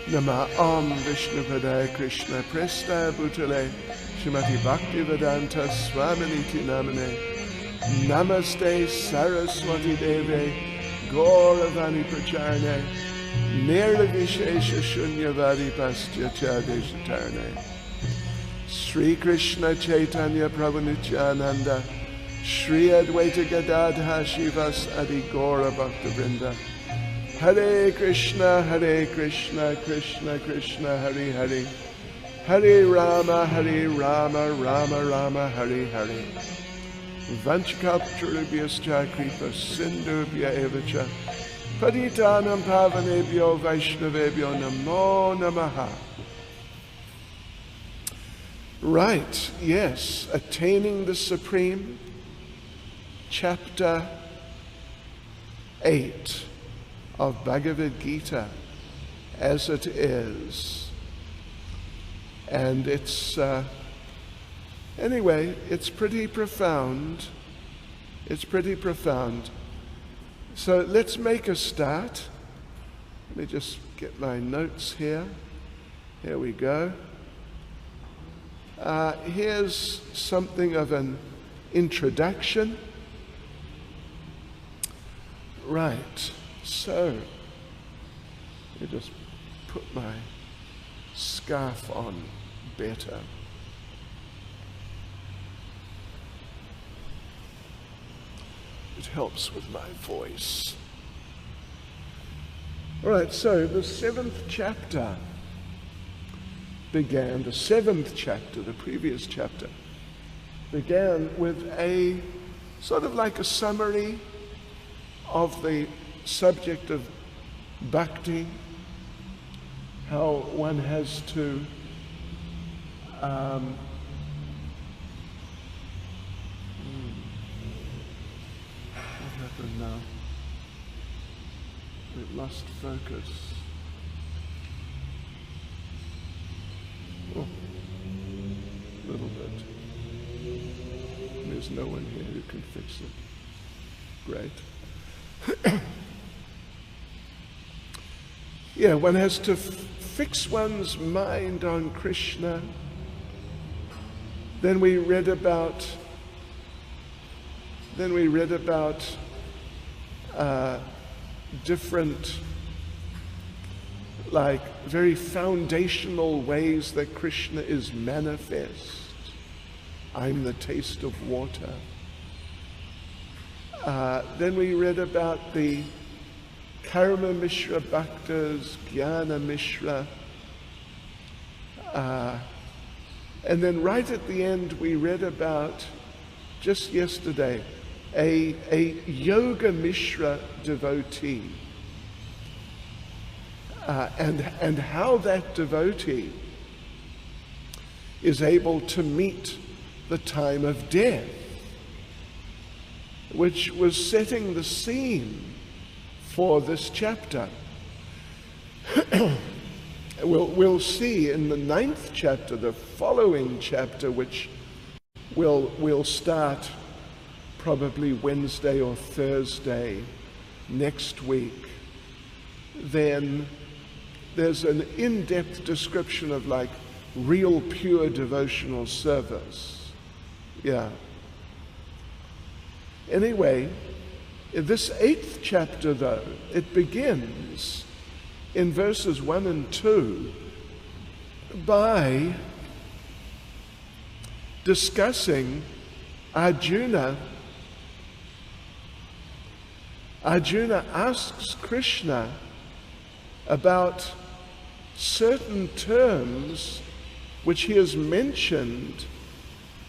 Nama Om Vishnu Padaya Krishna Presta Bhutale Shrimati Bhakti Vedanta Swaminiti Namane Namaste Saraswati Deve Gauravani Pracharne Nirvishesha Shunyavadi Paschatya Deshatarne Sri Krishna Chaitanya Prabhu Nityananda Shri Advaita Gadadha Shivas Adi Gaura Bhakta Vrinda Hare Krishna, Krishna Krishna, Hare Hare, Hare Rama, Rama Rama, Hare Hare. Vanchakaptarubhyascha kripa sindhubhya evacha, Patitanam pavanebhyo vaishnavebhyo namo namaha. Right, yes, Attaining the Supreme, chapter 8. Of Bhagavad Gita as it is. And it's, anyway, it's pretty profound. It's pretty profound. So let's make a start. Let me just get my notes here. Here we go. Here's something of an introduction. Right. So, let me just put my scarf on better. It helps with my voice. All right, so the 7th chapter began, the 7th chapter, the previous chapter, began with a sort of like a summary of the subject of bhakti, how one has to what happened now? It lost focus. Oh, a little bit. There's no one here who can fix it. Great. Yeah, one has to fix one's mind on Krishna. Then we read about different, like very foundational ways that Krishna is manifest. I'm the taste of water. Then we read about the Karma Mishra Bhaktas, Jnana Mishra. And then right at the end we read about, just yesterday, a Yoga Mishra devotee. And how that devotee is able to meet the time of death, which was setting the scene for this chapter. We'll see in the 9th chapter, the following chapter, which we'll start probably Wednesday or Thursday next week. Then there's an in-depth description of like real pure devotional service. Yeah. Anyway, this 8th chapter, though, it begins in verses 1 and 2 by discussing Arjuna. Arjuna asks Krishna about certain terms which he has mentioned,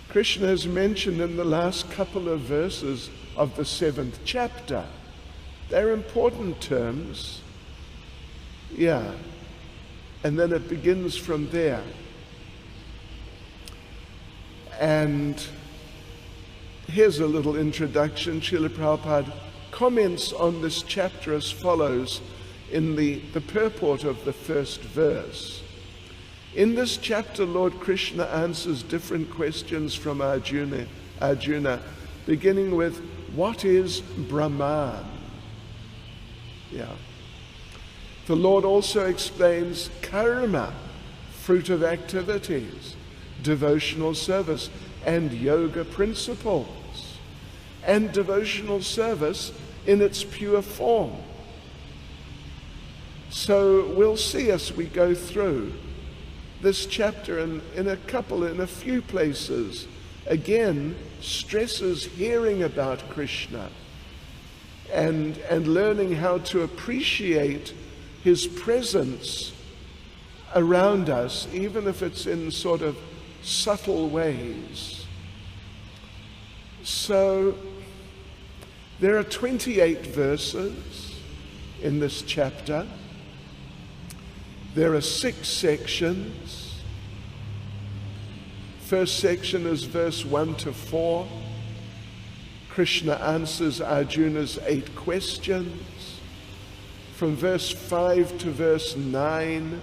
Krishna has mentioned in the last couple of verses of the 7th chapter. They're important terms. Yeah. And then it begins from there. And here's a little introduction. Srila Prabhupada comments on this chapter as follows in the purport of the first verse. In this chapter, Lord Krishna answers different questions from Arjuna, beginning with, what is Brahman? Yeah. The Lord also explains karma, fruit of activities, devotional service, and yoga principles, and devotional service in its pure form. So we'll see as we go through this chapter in a few places, again, stresses hearing about Krishna and learning how to appreciate his presence around us, even if it's in sort of subtle ways. So there are 28 verses in this chapter. There are 6 sections. First section is verse 1 to 4. Krishna answers Arjuna's 8 questions. From verse 5 to verse 9,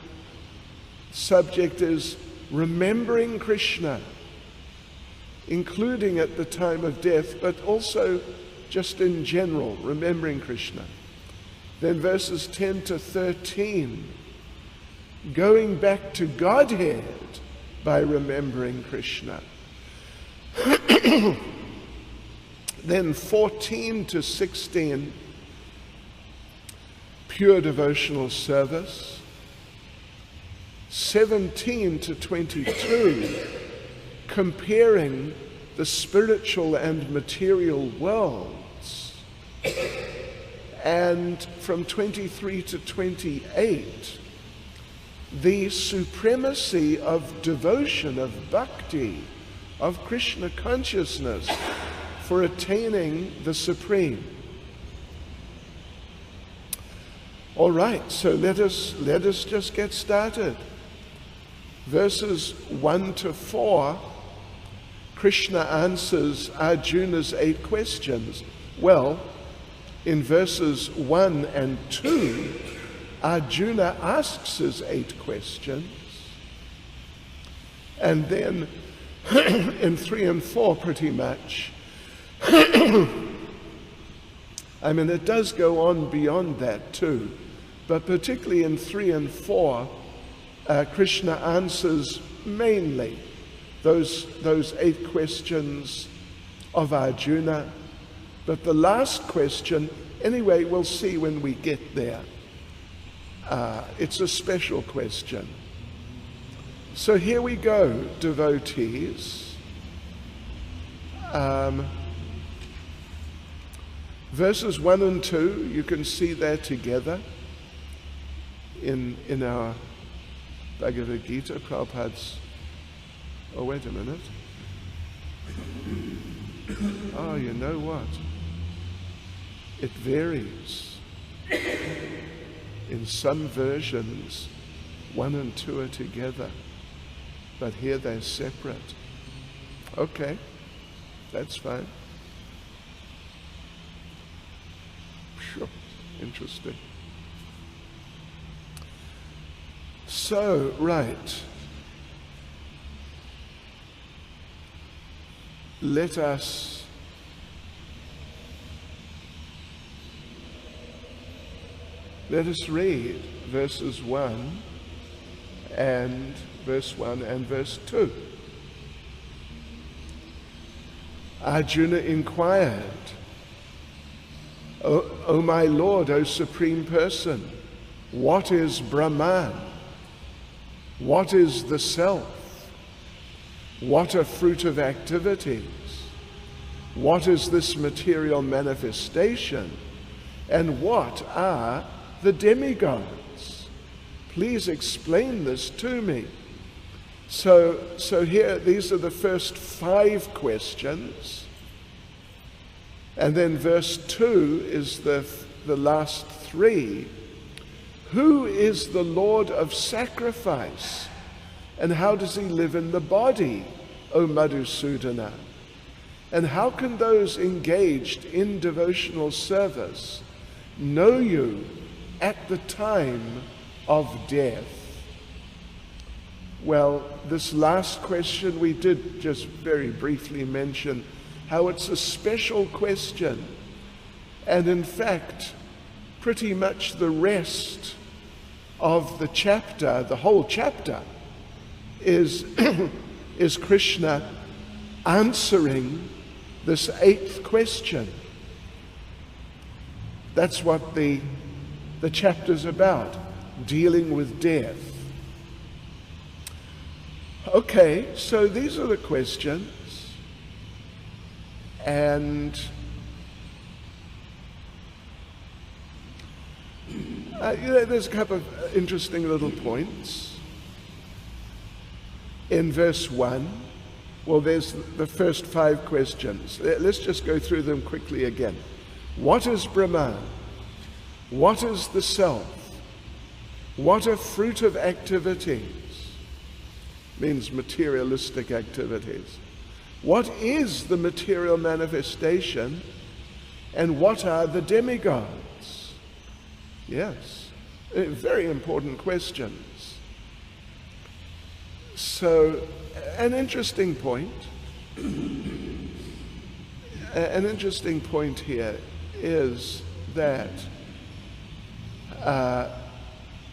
subject is remembering Krishna, including at the time of death, but also just in general, remembering Krishna. Then verses 10 to 13, going back to Godhead by remembering Krishna. Then 14 to 16, pure devotional service. 17 to 22, comparing the spiritual and material worlds. And from 23 to 28, the supremacy of devotion, of bhakti, of Krishna consciousness for attaining the supreme. All right, so let us just get started. Verses 1 to 4, Krishna answers Arjuna's 8 questions. Well, in verses 1 and 2, Arjuna asks his 8 questions. And then in 3 and 4, pretty much, I mean, it does go on beyond that too, but particularly in 3 and 4, Krishna answers mainly those 8 questions of Arjuna. But the last question, anyway, we'll see when we get there. It's a special question. So here we go, devotees. Verses 1 and 2, you can see there together in our Bhagavad Gita, Prabhupada's. Oh, wait a minute. Oh, you know what? It varies. In some versions, 1 and 2 are together, but here they're separate. Okay, that's fine. Sure, interesting. So, right. Let us read verses 1 and verse 2. Arjuna inquired, O my Lord, O Supreme Person, what is Brahman? What is the Self? What are fruit of activities? What is this material manifestation? And what are the demigods? Please explain this to me. So here, these are the first 5 questions. And then verse 2 is the last 3. Who is the Lord of sacrifice? And how does he live in the body, O Madhusudana? And how can those engaged in devotional service know you at the time of death? Well, this last question we did just very briefly mention how it's a special question. And in fact, pretty much the rest of the chapter, the whole chapter, is, is Krishna answering this 8th question. That's what the chapter's about, dealing with death. Okay, so these are the questions, and there's a couple of interesting little points. In verse 1, well, there's the first 5 questions. Let's just go through them quickly again. What is Brahman? What is the self? What are fruit of activities? Means materialistic activities. What is the material manifestation? And what are the demigods? Yes, very important questions. So, an interesting point here is that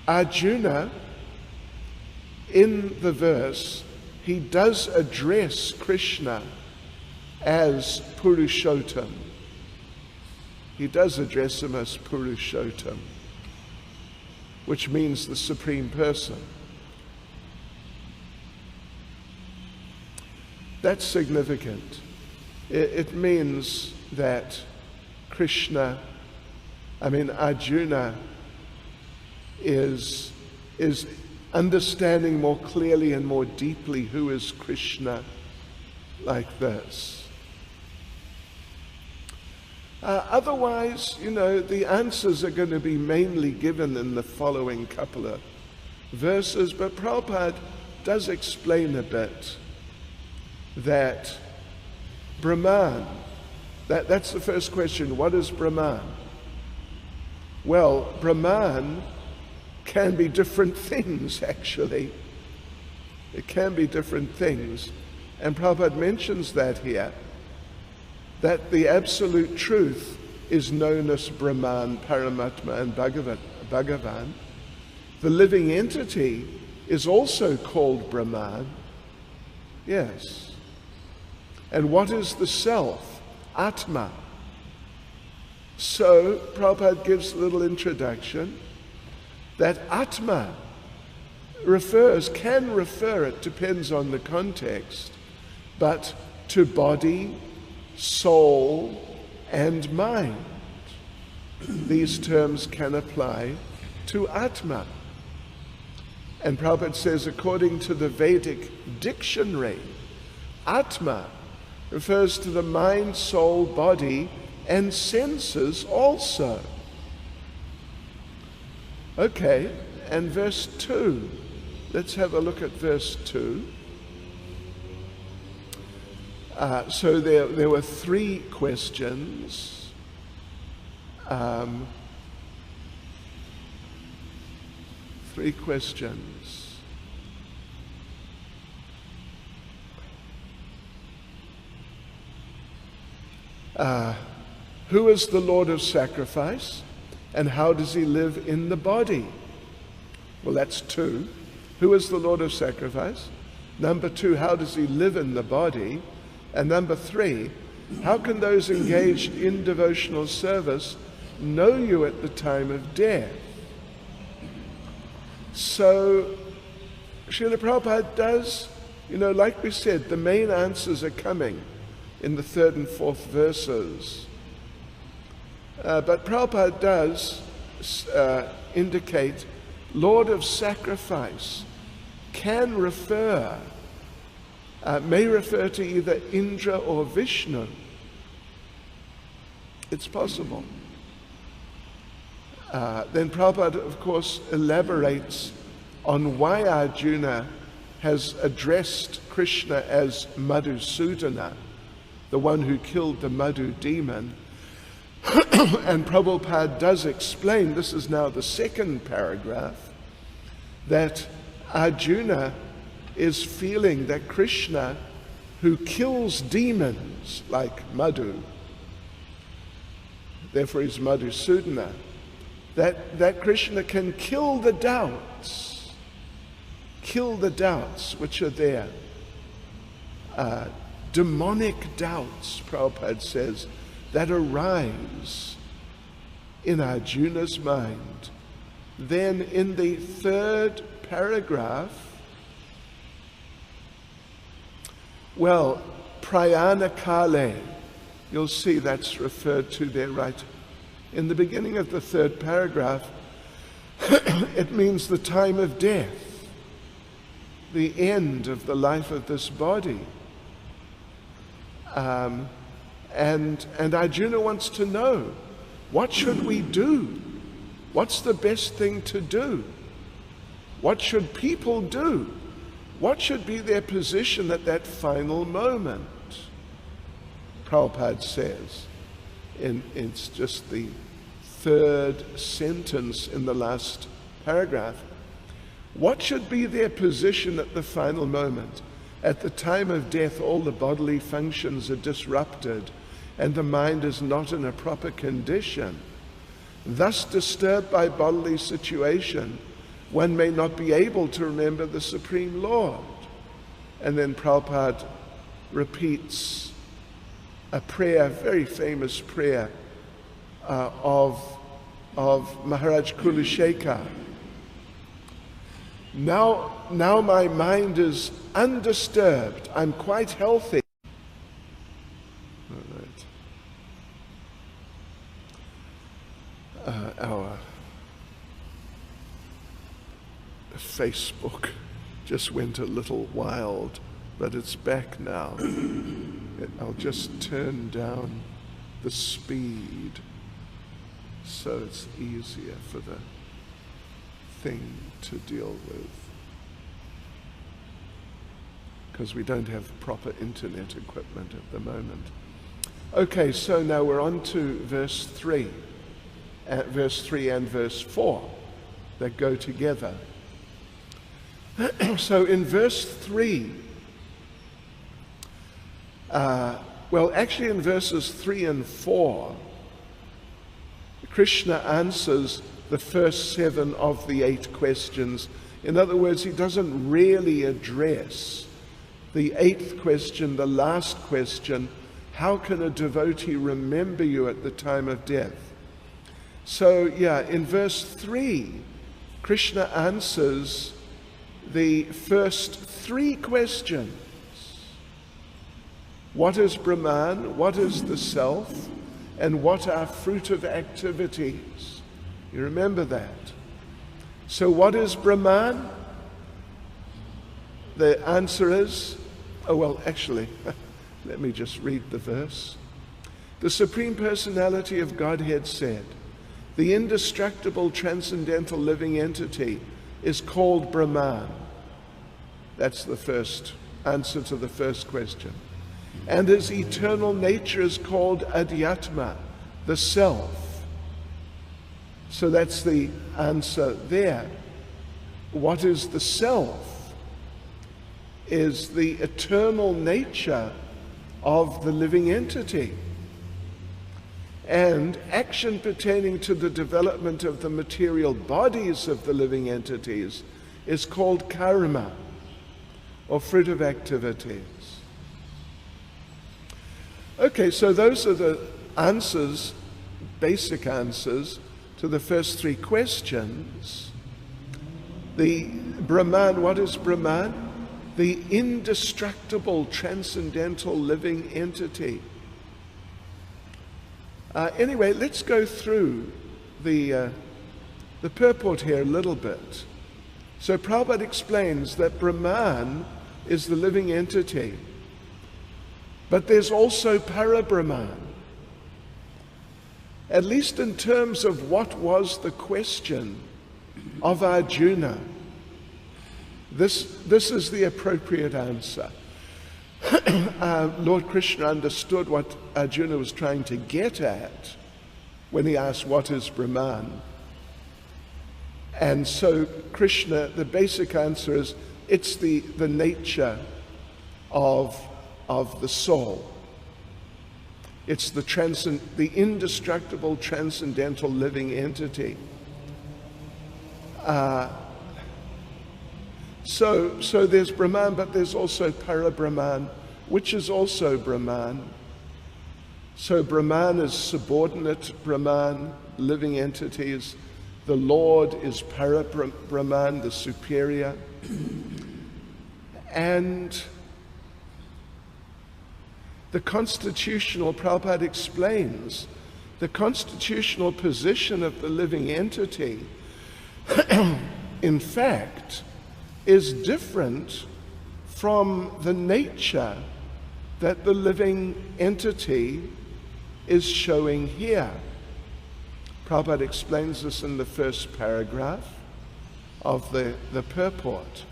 Arjuna, in the verse, he does address Krishna as Purushottam. He does address him as Purushottam, which means the Supreme Person. That's significant. It means that Arjuna is understanding more clearly and more deeply who is Krishna like this. Otherwise, the answers are going to be mainly given in the following couple of verses, but Prabhupada does explain a bit that Brahman, that's the first question. What is Brahman? Well, Brahman can be different things, actually. It can be different things. And Prabhupada mentions that here, that the absolute truth is known as Brahman, Paramatma, and Bhagavan. The living entity is also called Brahman. Yes. And what is the self? Atma. So Prabhupada gives a little introduction that Atma can refer, it depends on the context, but to body, soul, and mind. These terms can apply to Atma. And Prabhupada says, according to the Vedic dictionary, Atma refers to the mind, soul, body, and senses also. Okay, and verse 2. Let's have a look at verse 2. So there were 3 questions. 3 questions. Who is the Lord of sacrifice, and how does he live in the body? Well, that's 2. Who is the Lord of sacrifice? Number 2, how does he live in the body? And number 3, how can those engaged in devotional service know you at the time of death? So, Srila Prabhupada does, like we said, the main answers are coming in the 3rd and 4th verses. But Prabhupada does indicate Lord of sacrifice may refer to either Indra or Vishnu. It's possible. Then Prabhupada, of course, elaborates on why Arjuna has addressed Krishna as Madhusudana, the one who killed the Madhu demon. And Prabhupada does explain, this is now the 2nd paragraph, that Arjuna is feeling that Krishna, who kills demons like Madhu, therefore he's Madhusudana, that Krishna can kill the doubts which are there. Demonic doubts, Prabhupada says, that arise in Arjuna's mind. Then in the third paragraph, well, prayana kale, you'll see that's referred to there right in the beginning of the third paragraph. It means the time of death, the end of the life of this body. And Arjuna wants to know, what should we do? What's the best thing to do? What should people do? What should be their position at that final moment? Prabhupada says, it's just the third sentence in the last paragraph. What should be their position at the final moment? At the time of death, all the bodily functions are disrupted and the mind is not in a proper condition. Thus disturbed by bodily situation, one may not be able to remember the Supreme Lord. And then Prabhupada repeats a prayer, a very famous prayer of Maharaj Kulashekar. Now my mind is undisturbed. I'm quite healthy. All right. Our Facebook just went a little wild, but it's back now. I'll just turn down the speed so it's easier for the thing to deal with, because we don't have proper internet equipment at the moment. Okay, so now we're on to verse 3 and verse 4 that go together. So in verse 3, well, actually in verses 3 and 4, Krishna answers the first 7 of the 8 questions. In other words, he doesn't really address the 8th question, the last question, how can a devotee remember you at the time of death? So, yeah, in verse 3, Krishna answers the first 3 questions. What is Brahman? What is the self? And what are fruitive activities? You remember that. So what is Brahman? The answer is, oh well, actually, let me just read the verse. The Supreme Personality of Godhead said, the indestructible transcendental living entity is called Brahman. That's the first answer to the first question. And his eternal nature is called Adhyatma, the self. So that's the answer there. What is the self? Is the eternal nature of the living entity. And action pertaining to the development of the material bodies of the living entities is called karma, or fruitive activities. Okay, so those are the answers, basic answers, to the first 3 questions. The Brahman, what is Brahman? The indestructible, transcendental living entity. Anyway, let's go through the purport here a little bit. So Prabhupada explains that Brahman is the living entity, but there's also Parabrahman. At least in terms of what was the question of Arjuna, this is the appropriate answer. Lord Krishna understood what Arjuna was trying to get at when he asked, what is Brahman? And so Krishna, the basic answer is, it's the nature of the soul. It's the indestructible, transcendental living entity. So there's Brahman, but there's also Para-Brahman, which is also Brahman. So Brahman is subordinate Brahman, living entities. The Lord is Para-Brahman, the superior. And the constitutional, Prabhupada explains, the constitutional position of the living entity, in fact, is different from the nature that the living entity is showing here. Prabhupada explains this in the first paragraph of the purport,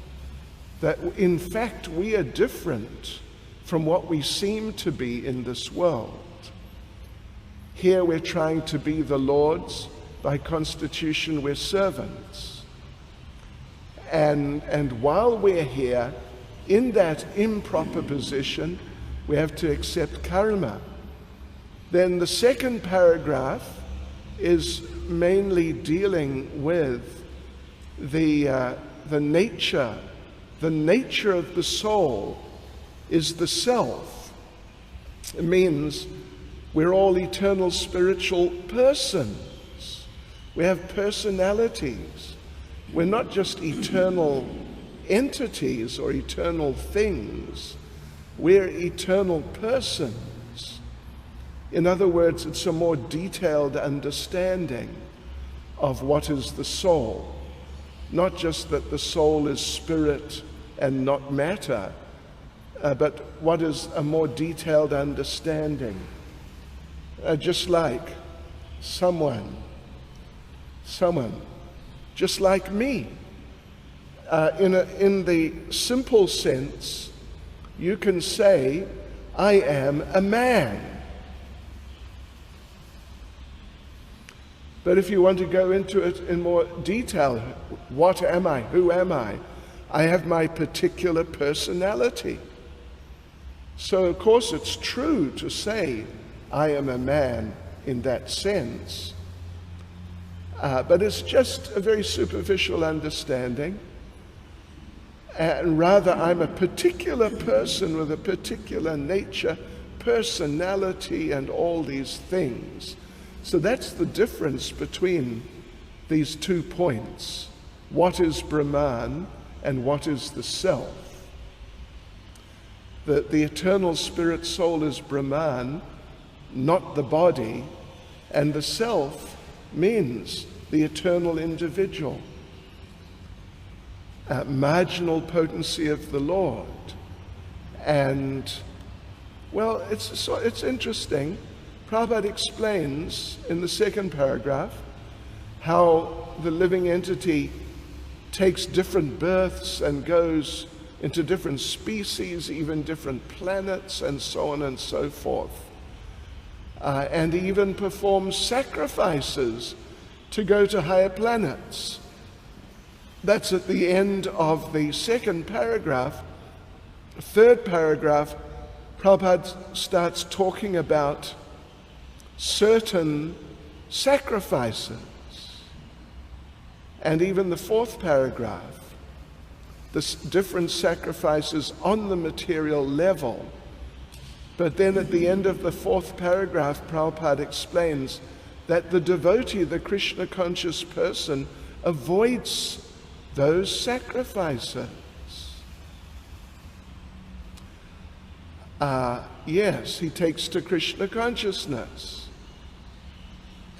that in fact we are different from what we seem to be in this world. Here we're trying to be the Lord's, by constitution we're servants. And while we're here, in that improper position, we have to accept karma. Then the second paragraph is mainly dealing with the nature. The nature of the soul is the self. It means we're all eternal spiritual persons. We have personalities. We're not just eternal entities or eternal things. We're eternal persons. In other words, it's a more detailed understanding of what is the soul. Not just that the soul is spirit and not matter, but what is a more detailed understanding. Just like someone, just like me. In the simple sense, you can say, I am a man. But if you want to go into it in more detail, what am I? Who am I? I have my particular personality. So of course it's true to say, I am a man in that sense. But it's just a very superficial understanding. And rather, I'm a particular person with a particular nature, personality, and all these things. So that's the difference between these 2 points. What is Brahman and what is the self? The eternal spirit soul is Brahman, not the body, and the self means the eternal individual, marginal potency of the Lord. And, well, it's interesting. Prabhupada explains in the second paragraph how the living entity takes different births and goes into different species, even different planets, and so on and so forth. And even performs sacrifices to go to higher planets. That's at the end of the second paragraph. Third paragraph, Prabhupada starts talking about certain sacrifices. And even the fourth paragraph, the different sacrifices on the material level. But then at the end of the fourth paragraph, Prabhupada explains that the devotee, the Krishna conscious person, avoids those sacrifices. Yes, he takes to Krishna consciousness.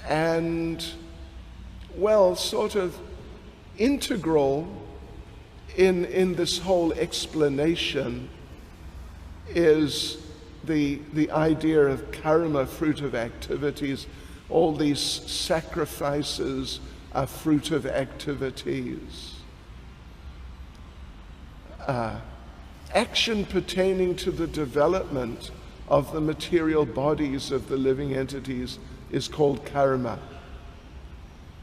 And, well, sort of integral in this whole explanation is the idea of karma, fruit of activities. All these sacrifices are fruit of activities. Action pertaining to the development of the material bodies of the living entities is called karma.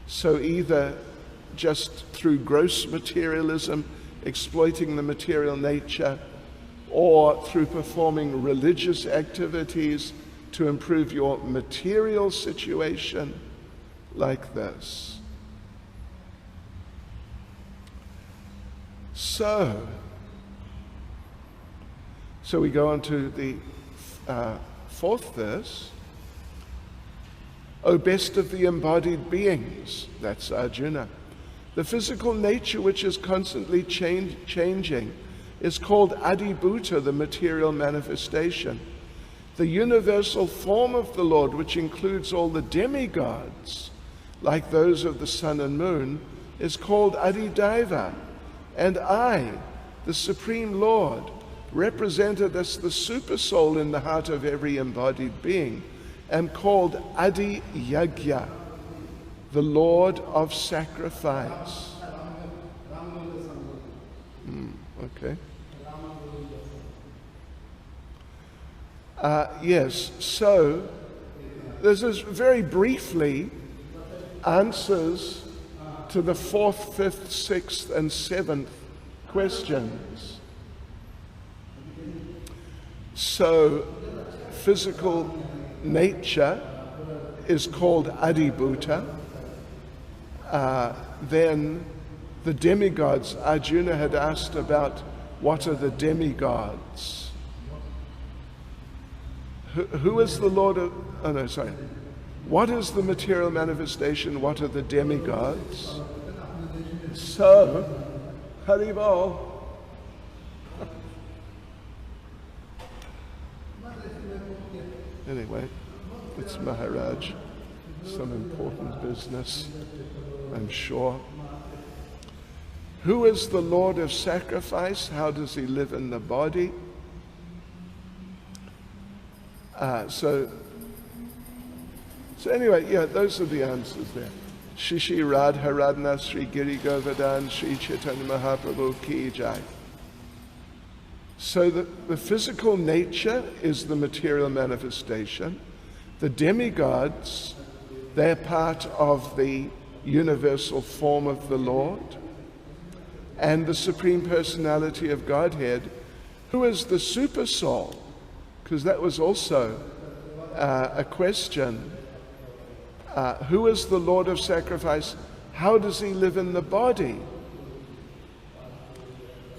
So either just through gross materialism, exploiting the material nature, or through performing religious activities to improve your material situation, like this. So we go on to the fourth verse. O best of the embodied beings, that's Arjuna, the physical nature which is constantly changing is called Adibhuta, the material manifestation. The universal form of the Lord, which includes all the demigods, like those of the sun and moon, is called Adidaiva. And I, the Supreme Lord, represented as the supersoul in the heart of every embodied being, am called Adi Yagya, the Lord of sacrifice. Okay. Yes, so this is very briefly answers to the fourth, fifth, sixth, and seventh questions. So physical nature is called Adibhuta. Then the demigods, Arjuna had asked about what are the demigods. Who is the Lord of, what is the material manifestation? What are the demigods? So, Haribol. Anyway, it's Maharaj. Some important business, I'm sure. Who is the Lord of sacrifice? How does he live in the body? So anyway, yeah, those are the answers there. Shishi Radharadna Sri Giri Govardhan Sri Chaitanya Mahaprabhu Ki Jai. So the physical nature is the material manifestation. The demigods, they're part of the universal form of the Lord. And the Supreme Personality of Godhead, who is the super soul, because that was also a question. Who is the Lord of sacrifice? How does he live in the body?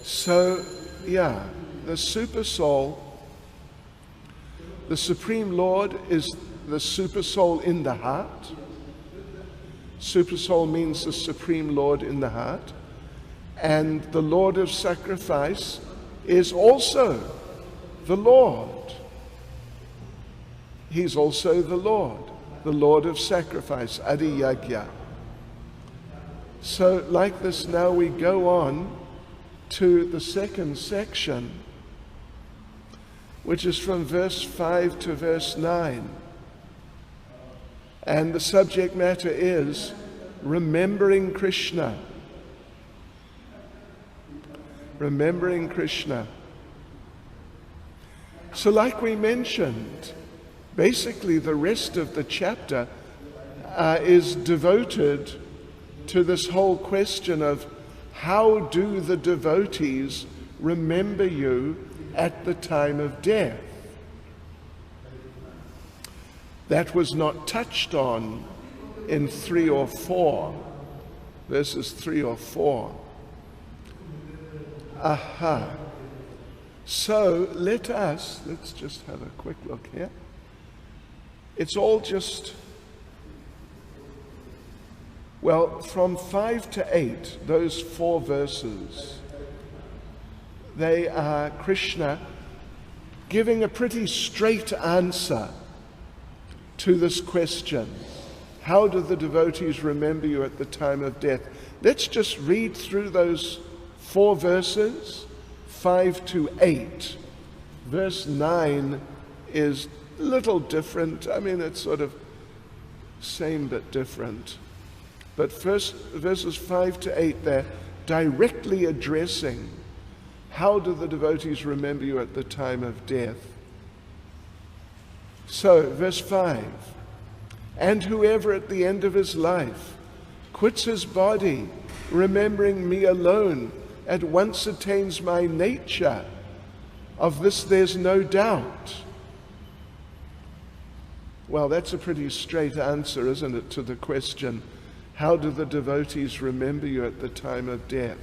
So, yeah, the super soul, the Supreme Lord is the super soul in the heart. Super soul means the Supreme Lord in the heart. And the Lord of sacrifice is also the Lord. He's also the Lord of sacrifice, Adi Yagya. So like this now we go on to the second section, which is from verse 5 to verse 9. And the subject matter is remembering Krishna. Remembering Krishna. So like we mentioned, basically the rest of the chapter is devoted to this whole question of how do the devotees remember you at the time of death. That was not touched on in 3 or 4, verses 3 or 4. Aha. So let's just have a quick look here. It's all just, well, from 5 to 8, those 4 verses, they are Krishna giving a pretty straight answer to this question. How do the devotees remember you at the time of death? Let's just read through those 4 verses, 5 to 8. Verse 9 is a little different. I mean, it's sort of same but different. But first, verses 5 to 8, they're directly addressing how do the devotees remember you at the time of death. So, verse 5, and whoever at the end of his life quits his body, remembering me alone, at once attains my nature. Of this there's no doubt. Well, that's a pretty straight answer, isn't it, to the question, how do the devotees remember you at the time of death?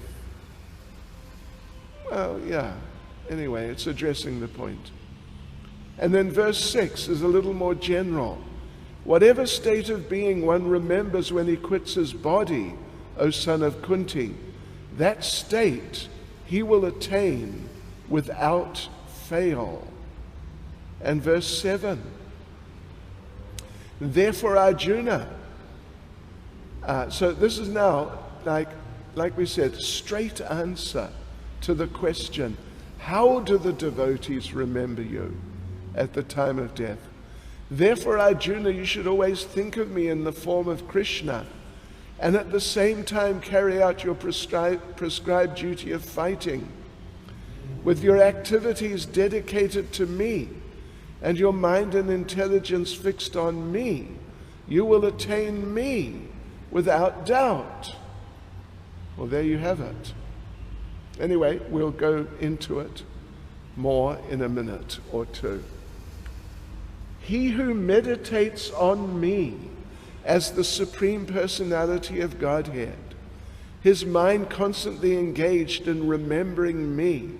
Well, yeah. Anyway, it's addressing the point. And then verse 6 is a little more general. Whatever state of being one remembers when he quits his body, O son of Kunti, that state he will attain without fail. And verse 7, therefore Arjuna, so this is now, like we said, straight answer to the question, how do the devotees remember you at the time of death? Therefore, Arjuna, you should always think of me in the form of Krishna, and at the same time carry out your prescribed duty of fighting. With your activities dedicated to me, and your mind and intelligence fixed on me, you will attain me without doubt. Well, there you have it. Anyway, we'll go into it more in a minute or two. He who meditates on me as the Supreme Personality of Godhead, his mind constantly engaged in remembering me,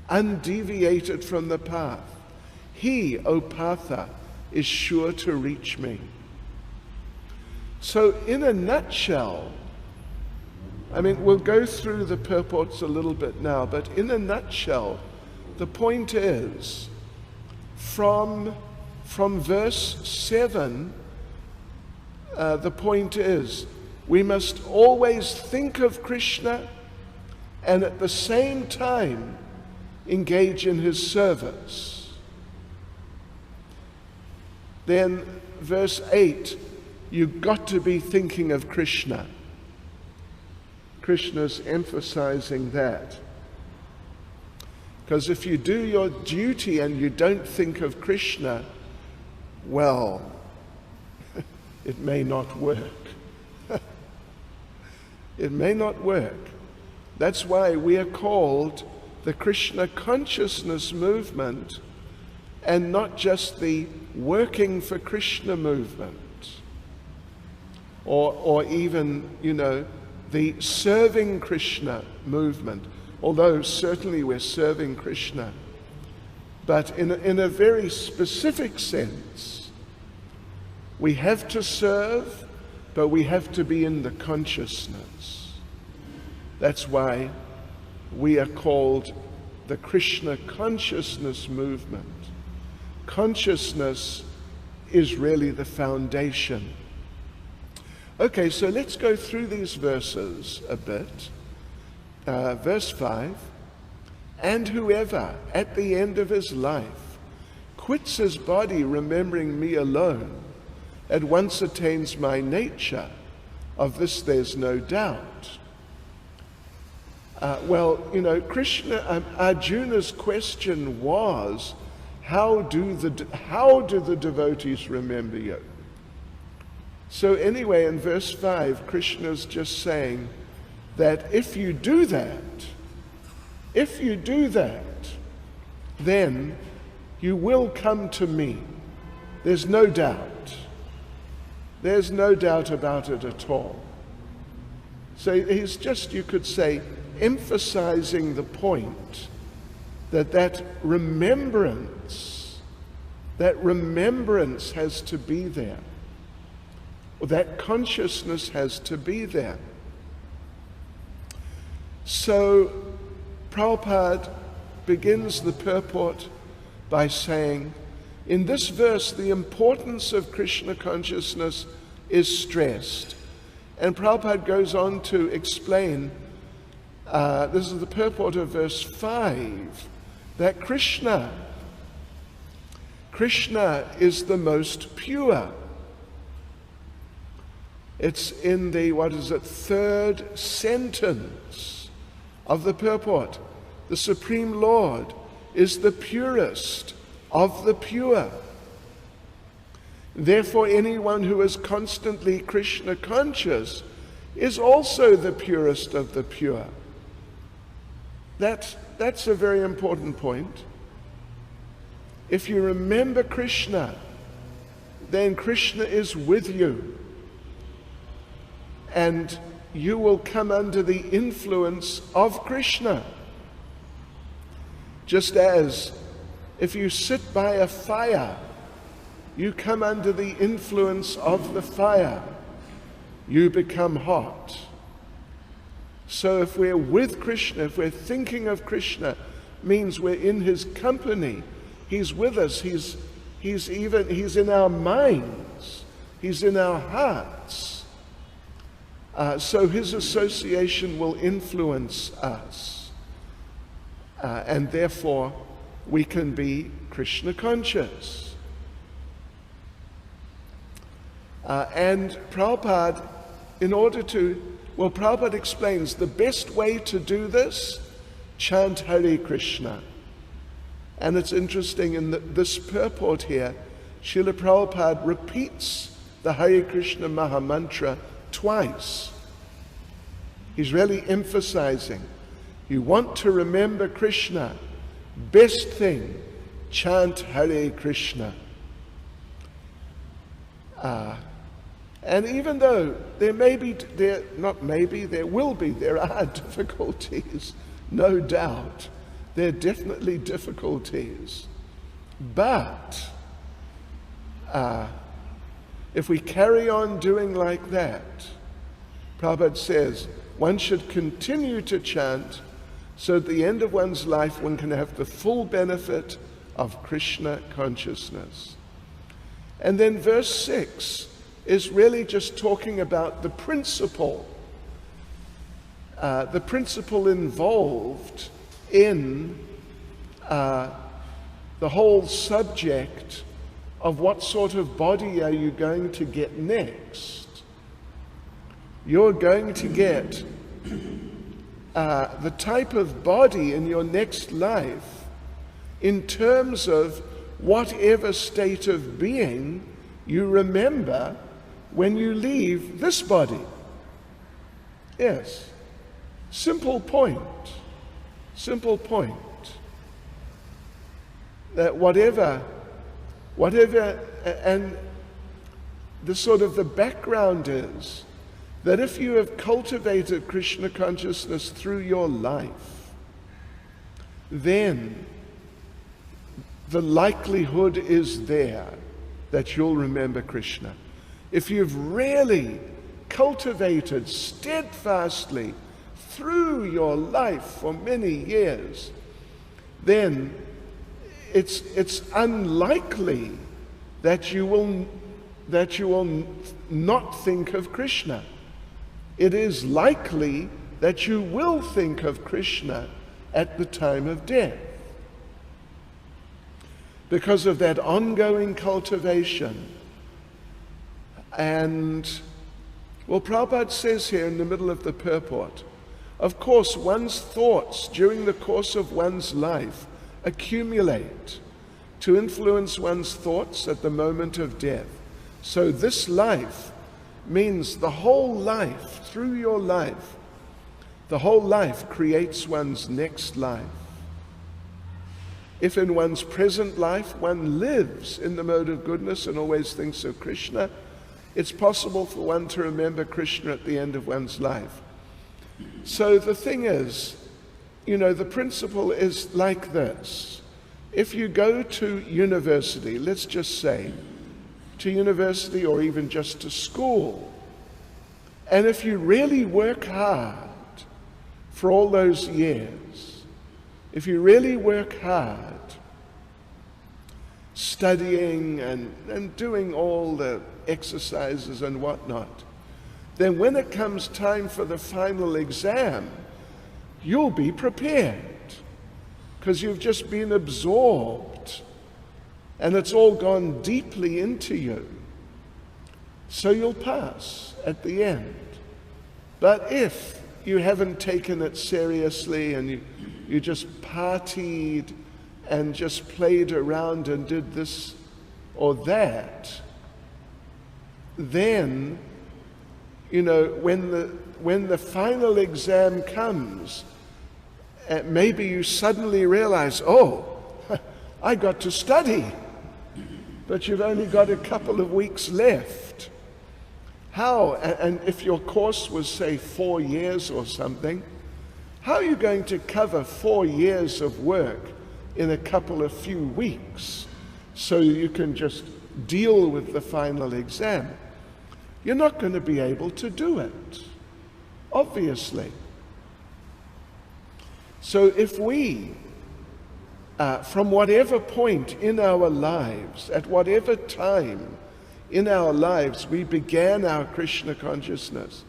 undeviated from the path, he, O Partha, is sure to reach me. So in a nutshell, I mean, we'll go through the purports a little bit now, but in a nutshell, the point is, from verse 7, the point is, we must always think of Krishna and at the same time engage in his service. Then verse 8, you've got to be thinking of Krishna. Krishna's emphasizing that. Because if you do your duty and you don't think of Krishna, well, it may not work. It may not work. That's why we are called the Krishna consciousness movement and not just the working for Krishna movement. Or even, the serving Krishna movement. Although certainly we're serving Krishna. But in a very specific sense, we have to serve, but we have to be in the consciousness. That's why we are called the Krishna consciousness movement. Consciousness is really the foundation. Okay, so let's go through these verses a bit. Verse 5, and whoever at the end of his life quits his body remembering me alone, at once attains my nature. Of this there's no doubt. Krishna, Arjuna's question was, how do the devotees remember you? So anyway, in verse 5, Krishna's just saying that if you do that, then you will come to me. There's no doubt. There's no doubt about it at all. So he's just, you could say, emphasizing the point that remembrance has to be there. Or that consciousness has to be there. So Prabhupada begins the purport by saying, in this verse, the importance of Krishna consciousness is stressed. And Prabhupada goes on to explain, this is the purport of verse 5, that Krishna is the most pure. It's in the, third sentence of the purport. The Supreme Lord is the purest of the pure. Therefore, anyone who is constantly Krishna conscious is also the purest of the pure. That's a very important point. If you remember Krishna, then Krishna is with you. And you will come under the influence of Krishna. Just as if you sit by a fire, you come under the influence of the fire, you become hot. So if we're with Krishna, if we're thinking of Krishna, means we're in his company. He's with us. He's in our minds. He's in our hearts. So his association will influence us. And therefore, we can be Krishna conscious. And Prabhupada, Prabhupada explains the best way to do this, chant Hare Krishna. And it's interesting in this purport here, Srila Prabhupada repeats the Hare Krishna Maha Mantra twice. He's really emphasizing, you want to remember Krishna, best thing, chant Hare Krishna. And even though there are difficulties, no doubt, there are definitely difficulties. But if we carry on doing like that, Prabhupada says, one should continue to chant so at the end of one's life one can have the full benefit of Krishna consciousness. And then verse 6 is really just talking about the principle involved in the whole subject of what sort of body are you going to get next. You're going to get the type of body in your next life in terms of whatever state of being you remember when you leave this body. Yes. Simple point. Simple point. That whatever, and the background is that if you have cultivated Krishna consciousness through your life, then the likelihood is there that you'll remember Krishna. If you've really cultivated steadfastly through your life for many years, then it's unlikely that you will not think of Krishna. It is likely that you will think of Krishna at the time of death, because of that ongoing cultivation. And, Prabhupada says here in the middle of the purport, of course, one's thoughts during the course of one's life accumulate to influence one's thoughts at the moment of death. So this life means the whole life, through your life, the whole life creates one's next life. If in one's present life one lives in the mode of goodness and always thinks of Krishna, it's possible for one to remember Krishna at the end of one's life. So the thing is, the principle is like this. If you go to university, let's just say, to university or even just to school, and if you really work hard for all those years, if you really work hard studying and doing all the exercises and whatnot, then when it comes time for the final exam, you'll be prepared because you've just been absorbed and it's all gone deeply into you. So you'll pass at the end. But if you haven't taken it seriously and you just partied and just played around and did this or that, then, when the final exam comes, maybe you suddenly realize, oh, I got to study, but you've only got a couple of weeks left. How? And if your course was, say, 4 years or something, how are you going to cover 4 years of work in a couple of few weeks so you can just deal with the final exam, you're not going to be able to do it, obviously. So if we, from whatever point in our lives, at whatever time in our lives we began our Krishna consciousness,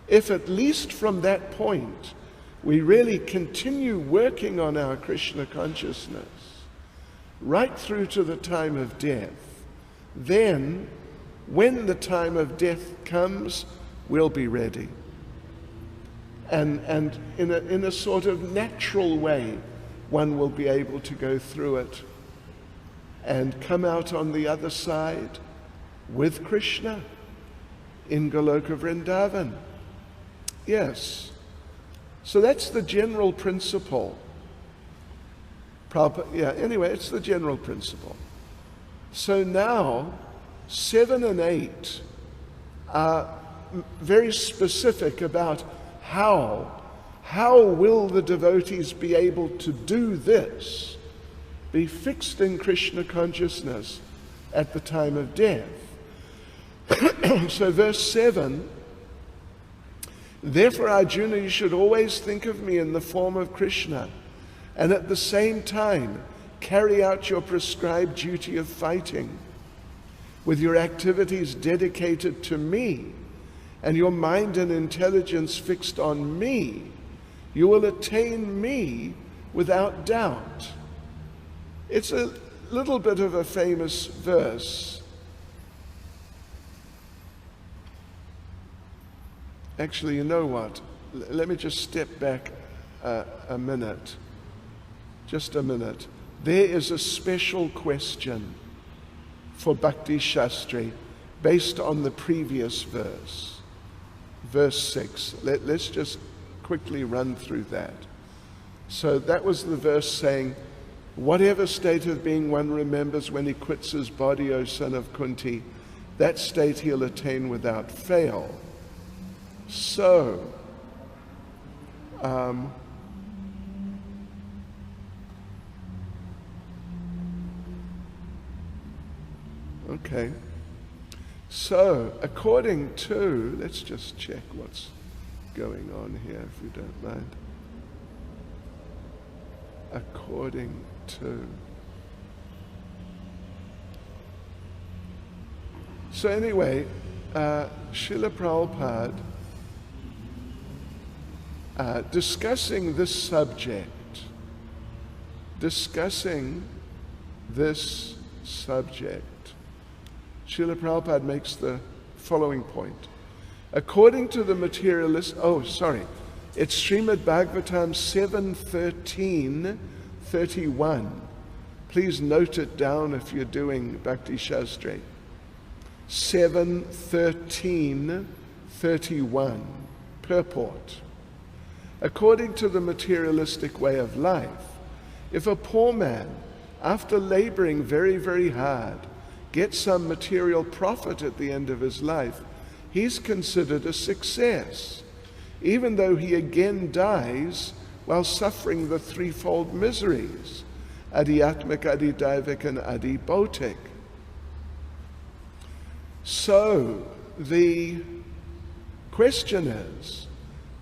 if at least from that point we really continue working on our Krishna consciousness right through to the time of death, then when the time of death comes, we'll be ready. And in a sort of natural way, one will be able to go through it and come out on the other side with Krishna in Goloka Vrindavan. Yes. So that's the general principle. Anyway, it's the general principle. So now, 7 and 8 are very specific about how will the devotees be able to do this, be fixed in Krishna consciousness at the time of death. So verse 7, therefore, Arjuna, you should always think of me in the form of Krishna, and at the same time carry out your prescribed duty of fighting. With your activities dedicated to me, and your mind and intelligence fixed on me, you will attain me without doubt. It's a little bit of a famous verse. Actually, you know what? Let me just step back a minute. Just a minute. There is a special question for Bhakti Shastri based on the previous verse. Verse 6. Let's just quickly run through that. So that was the verse saying, whatever state of being one remembers when he quits his body, O son of Kunti, that state he'll attain without fail. So, okay. So, according to, let's just check what's going on here, if you don't mind. According to. So anyway, Srila Prabhupada, discussing this subject, Srila Prabhupada makes the following point. According to the materialist, it's Srimad Bhagavatam 7:13-31. Please note it down if you're doing Bhakti Shastri. 7:13-31. Purport. According to the materialistic way of life, if a poor man, after laboring very, very hard, gets some material profit at the end of his life, he's considered a success, even though he again dies while suffering the threefold miseries, adhyatmik, adhidaivik, and adhibautik. So the question is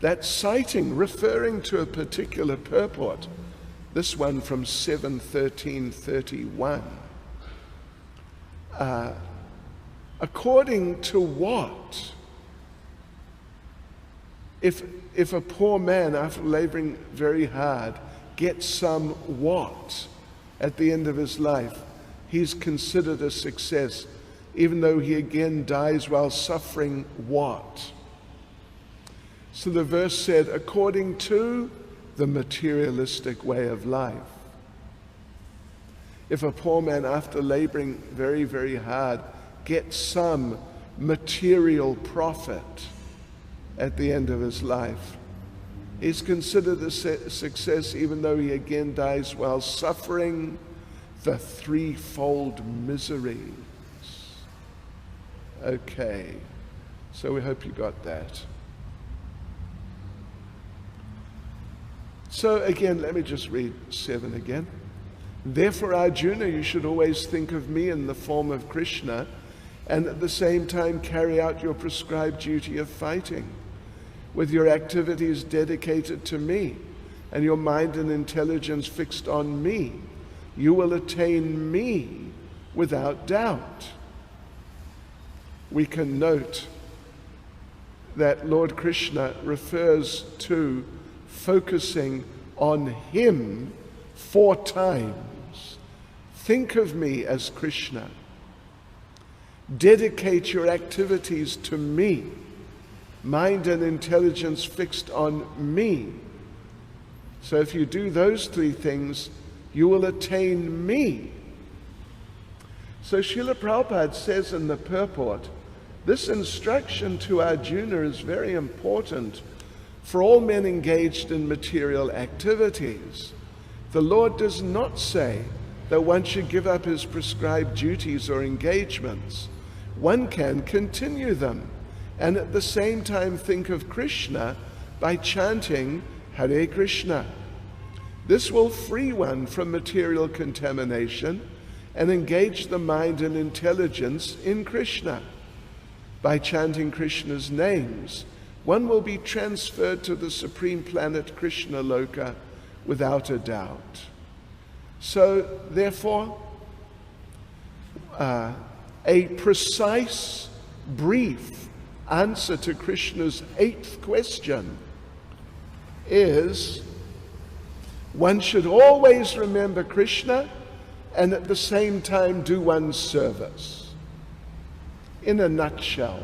that citing, referring to a particular purport, this one from 7:13-31, according to what? If a poor man, after laboring very hard, gets some what at the end of his life, he's considered a success, even though he again dies while suffering what? So the verse said, according to the materialistic way of life. If a poor man, after laboring very, very hard, gets some material profit at the end of his life, he's considered a success, even though he again dies while suffering the threefold miseries. Okay, so we hope you got that. So again, let me just read 7 again. Therefore, Arjuna, you should always think of me in the form of Krishna, and at the same time carry out your prescribed duty of fighting, with your activities dedicated to me, and your mind and intelligence fixed on me. You will attain me without doubt. We can note that Lord Krishna refers to focusing on him 4 times. Think of me as Krishna. Dedicate your activities to me. Mind and intelligence fixed on me. So if you do those 3 things, you will attain me. So Srila Prabhupada says in the purport, this instruction to Arjuna is very important for all men engaged in material activities. The Lord does not say that one should give up his prescribed duties or engagements. One can continue them and at the same time think of Krishna by chanting Hare Krishna. This will free one from material contamination and engage the mind and intelligence in Krishna. By chanting Krishna's names, one will be transferred to the supreme planet Krishna Loka without a doubt. So, therefore, a precise, brief answer to Krishna's 8th question is one should always remember Krishna and at the same time do one's service. In a nutshell,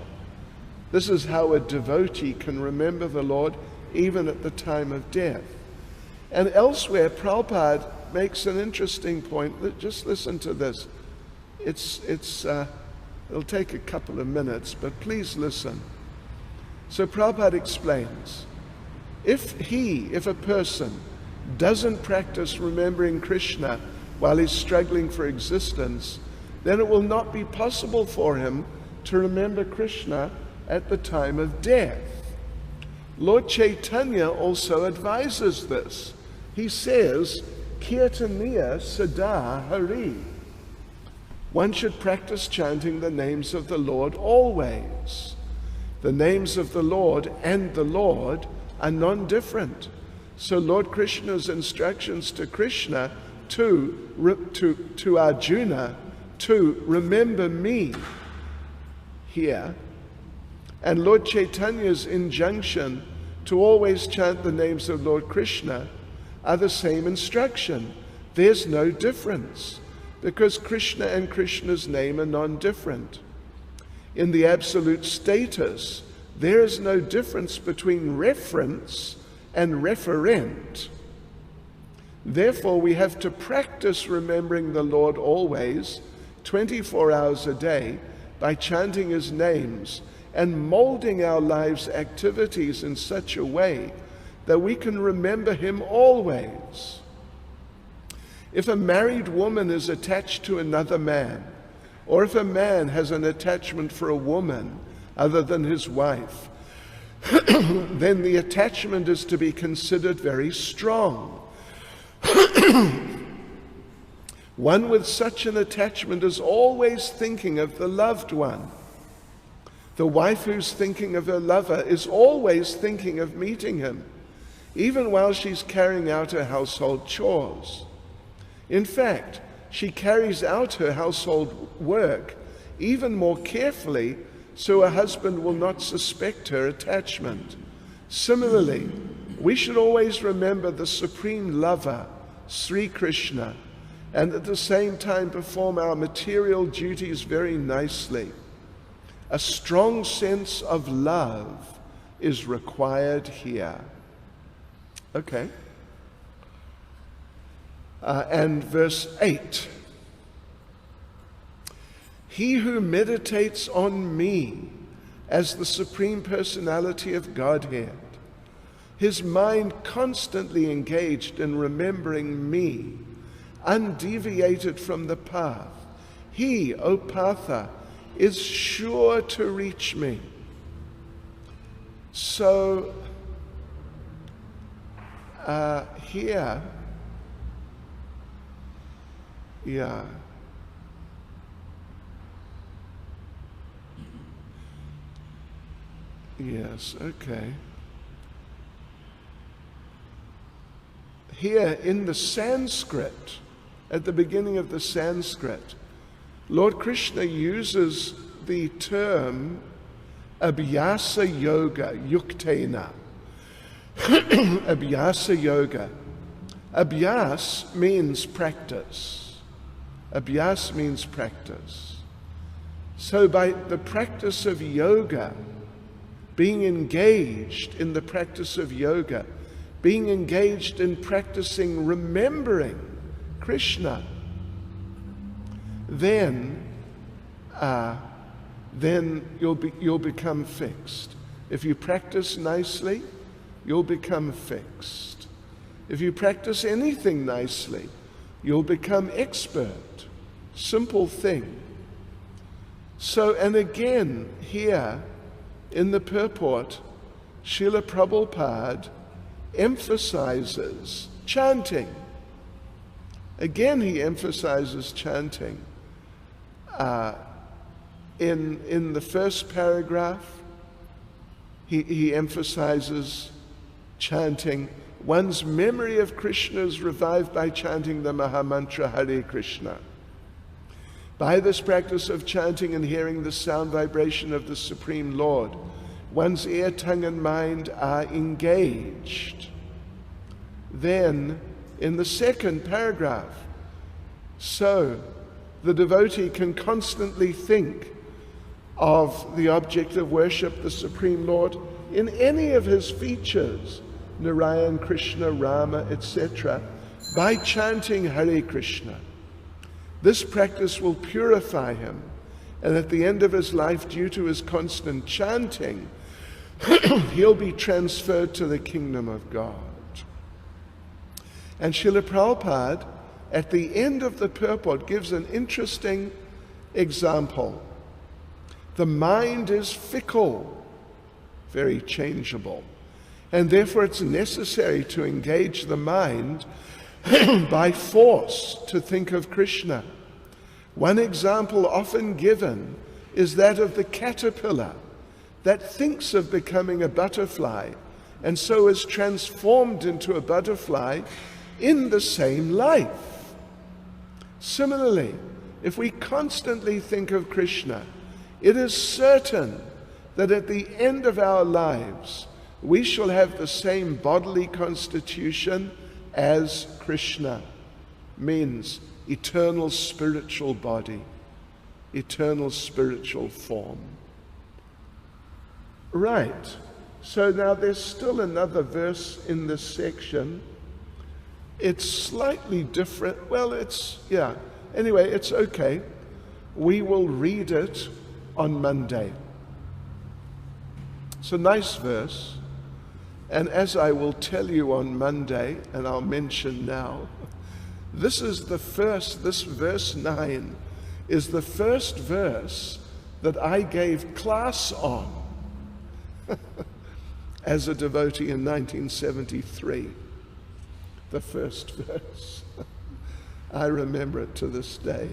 this is how a devotee can remember the Lord even at the time of death. And elsewhere, Prabhupada makes an interesting point. Just listen to this. It'll take a couple of minutes, but please listen. So Prabhupada explains, if a person doesn't practice remembering Krishna while he's struggling for existence, then it will not be possible for him to remember Krishna at the time of death. Lord Chaitanya also advises this. He says, Kirtaniya Sada Hari. One should practice chanting the names of the Lord always. The names of the Lord and the Lord are non-different. So Lord Krishna's instructions to Krishna, to Arjuna, to remember me here, and Lord Chaitanya's injunction to always chant the names of Lord Krishna are the same instruction. There's no difference, because Krishna and Krishna's name are non-different. In the absolute status, there is no difference between reference and referent. Therefore, we have to practice remembering the Lord always, 24 hours a day, by chanting his names and molding our lives' activities in such a way that we can remember him always. If a married woman is attached to another man, or if a man has an attachment for a woman other than his wife, then the attachment is to be considered very strong. One with such an attachment is always thinking of the loved one. The wife who's thinking of her lover is always thinking of meeting him, even while she's carrying out her household chores. In fact, she carries out her household work even more carefully so her husband will not suspect her attachment. Similarly, we should always remember the supreme lover, Sri Krishna, and at the same time perform our material duties very nicely. A strong sense of love is required here. Okay. And verse 8. He who meditates on me as the Supreme Personality of Godhead, his mind constantly engaged in remembering me, undeviated from the path, he, O Partha, is sure to reach me. So, Yeah. Yes, okay. Here in the Sanskrit, at the beginning of the Sanskrit, Lord Krishna uses the term abhyasa yoga, yuktena. Abhyasa yoga. Abhyas means practice. Abhyas means practice. So by the practice of yoga, being engaged in the practice of yoga, being engaged in practicing remembering Krishna, then you'll become fixed. If you practice nicely, you'll become fixed. If you practice anything nicely, you'll become expert. Simple thing. So, and again, here in the purport, Srila Prabhupada emphasizes chanting. Again, he emphasizes chanting. In the first paragraph, he emphasizes chanting. One's memory of Krishna is revived by chanting the Mahamantra Hare Krishna. By this practice of chanting and hearing the sound vibration of the Supreme Lord, one's ear, tongue, and mind are engaged. Then, in the second paragraph, so the devotee can constantly think of the object of worship, the Supreme Lord, in any of his features, Narayan, Krishna, Rama, etc., by chanting Hare Krishna. This practice will purify him, and at the end of his life, due to his constant chanting, he'll be transferred to the kingdom of God. And Srila Prabhupada, at the end of the purport, gives an interesting example. The mind is fickle, very changeable, and therefore it's necessary to engage the mind by force to think of Krishna. One example often given is that of the caterpillar that thinks of becoming a butterfly and so is transformed into a butterfly in the same life. Similarly, if we constantly think of Krishna, it is certain that at the end of our lives, we shall have the same bodily constitution as Krishna. Means eternal spiritual body, eternal spiritual form. Right. So now there's still another verse in this section. It's slightly different. Well, anyway, it's okay. We will read it on Monday. It's a nice verse. And as I will tell you on Monday, and I'll mention now, this verse 9 is the first verse that I gave class on as a devotee in 1973. The first verse. I remember it to this day.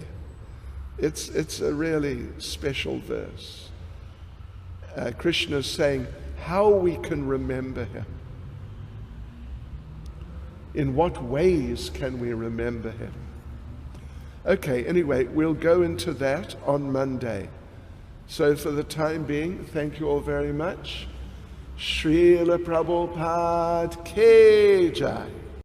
It's a really special verse. Krishna is saying how we can remember him. In what ways can we remember him? Okay, anyway, we'll go into that on Monday. So for the time being, thank you all very much. Srila Prabhupada Ki Jai.